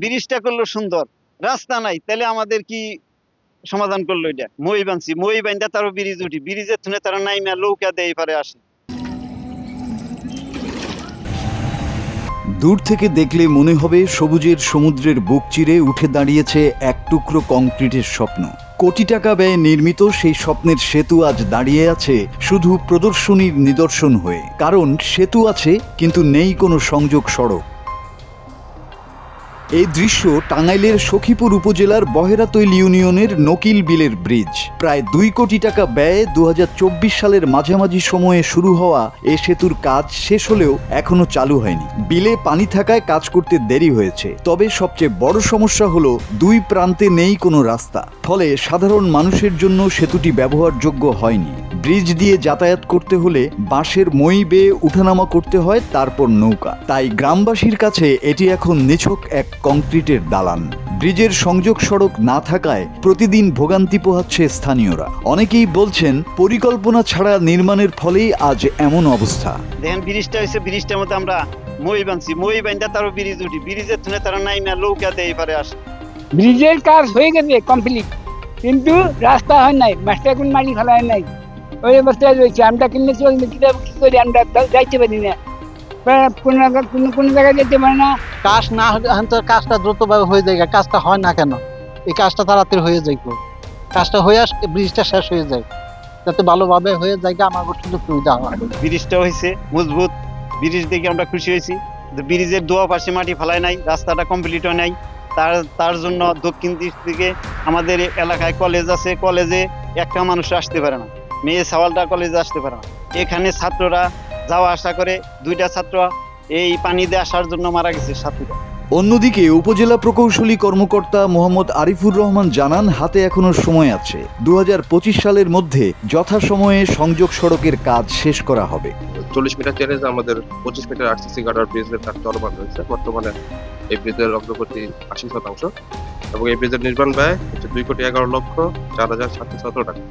ব্রিজটা করলো সুন্দর, রাস্তা নাই, তাহলে আমাদের কি সমাধান করলো? এটা মই বানছি, মই বান্ধা তারও ব্রিজ উঠি, ব্রিজের থুনে তারা নাইমা নৌকা দেয় পারে আসে। দূর থেকে দেখলে মনে হবে সবুজের সমুদ্রের বুক চিরে উঠে দাঁড়িয়েছে এক টুকরো কংক্রিটের স্বপ্ন। কোটি টাকা ব্যয়ে নির্মিত সেই স্বপ্নের সেতু আজ দাঁড়িয়ে আছে শুধু প্রদর্শনীর নিদর্শন হয়ে। কারণ সেতু আছে কিন্তু নেই কোনো সংযোগ সড়ক। এই দৃশ্য টাঙ্গাইলের সখীপুর উপজেলার বহেরাতৈল ইউনিয়নের নকিল বিলের ব্রিজ। প্রায় 2 কোটি টাকা ব্যয়ে 2024 সালের মাঝামাঝি সময়ে শুরু হওয়া এ সেতুর কাজ শেষ হলেও এখনো চালু হয়নি। বিলে পানি থাকায় কাজ করতে দেরি হয়েছে। তবে সবচেয়ে বড় সমস্যা হলো 2 প্রান্তে নেই কোনো রাস্তা, ফলে সাধারণ মানুষের জন্য সেতুটি ব্যবহারযোগ্য হয়নি। ব্রিজ দিয়ে যাতায়াত করতে হলে বাঁশের মই বেয়ে উঠানামা করতে হয়, তারপর নৌকা। তাই গ্রামবাসীর কাছে এটি এখন নিছক এক কংক্রিটের দালান। ব্রিজের সংযোগ সড়ক না থাকায় প্রতিদিন ভোগান্তি পোহাচ্ছে স্থানীয়রা। অনেকেই বলছেন পরিকল্পনা ছাড়া নির্মাণের ফলেই আজ এমন অবস্থা। দেখেন ব্রিজটা হয়েছে, ব্রিজটার মধ্যে আমরা মই বানছি, মই বান্ধা তারও ব্রিজ উঠি, ব্রিজের থুনে তারা নাইমা নৌকা দেয় পারে আসে। ব্রিজের কাজ হয়ে গেছে কমপ্লিট, কিন্তু রাস্তা হয় নাই, মাস্টার কোন মাটি ফেলায় নাই, ওই অবস্থায় রয়েছে। আমরা কিনে চলতে কি করি, আমরা যাইতে পারি না, কোনো জায়গায় যেতে পারে না। কাজ না হলে কাজটা দ্রুতভাবে হয়ে যায়, কাজটা হয় না কেন? এই কাজটা তাড়াতাড়ি হয়ে যায়, কাজটা হয়ে আসে ব্রিজটা শেষ হয়ে যায়, যাতে ভালোভাবে হয়ে যায় আমার সুযোগ সুবিধা হয়। ব্রিজটা হয়েছে মজবুত, ব্রিজ দেখে আমরা খুশি হয়েছি। ব্রিজের দোয়া পাশে মাটি ফেলায় নাই, রাস্তাটা কমপ্লিট হয় নাই। তার জন্য দক্ষিণ দিক থেকে আমাদের এলাকায় কলেজ আছে, কলেজে একটা মানুষ আসতে পারে না, মেয়ে সাওয়ালটা কলেজে আসতে পারে না। এখানে ছাত্ররা যাওয়া আসা করে, 2টা ছাত্র এই পানি দিয়ে আসার জন্য মারা গেছে ছাত্রীরা। অন্যদিকে উপজেলা প্রকৌশলী কর্মকর্তা মোহাম্মদ আরিফুর রহমান জানান, হাতে এখনো সময় আছে। 2025 সালের মধ্যে যথাসময়ে সংযোগ সড়কের কাজ শেষ করা হবে। 40 মিটার চ্যালেঞ্জ আমাদের 25 মিটার আরসিসি গার্ডার ব্রিজের কাজ চলমান রয়েছে। বর্তমানে এই ব্রিজের অগ্রগতি 80% এবং এই ব্রিজের নির্মাণ ব্যয় হচ্ছে 2,11,04,717 টাকা।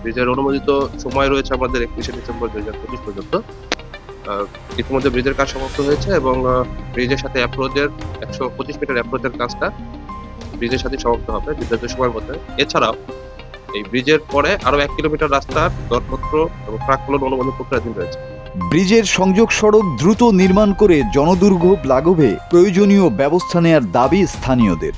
ব্রিজের অনুমোদিত সময় রয়েছে আমাদের 31শে ডিসেম্বর 2025 পর্যন্ত। ইতিমধ্যে ব্রিজের কাজ সমাপ্ত হয়েছে এবং ব্রিজের সাথে অ্যাপ্রোচের 125 মিটার অ্যাপ্রোচের কাজটা ব্রিজের সাথে সমাপ্ত হবে নির্ধারিত সময়ের মধ্যে। এছাড়াও এই ব্রিজের পরে আরো 1 কিলোমিটার রাস্তার দরপত্র এবং প্রাক্কলন অনুমোদন প্রক্রিয়াধীন রয়েছে। ব্রিজের সংযোগ সড়ক দ্রুত নির্মাণ করে জনদুর্ভোগ লাঘবে প্রয়োজনীয় ব্যবস্থা নেয়ার দাবি স্থানীয়দের।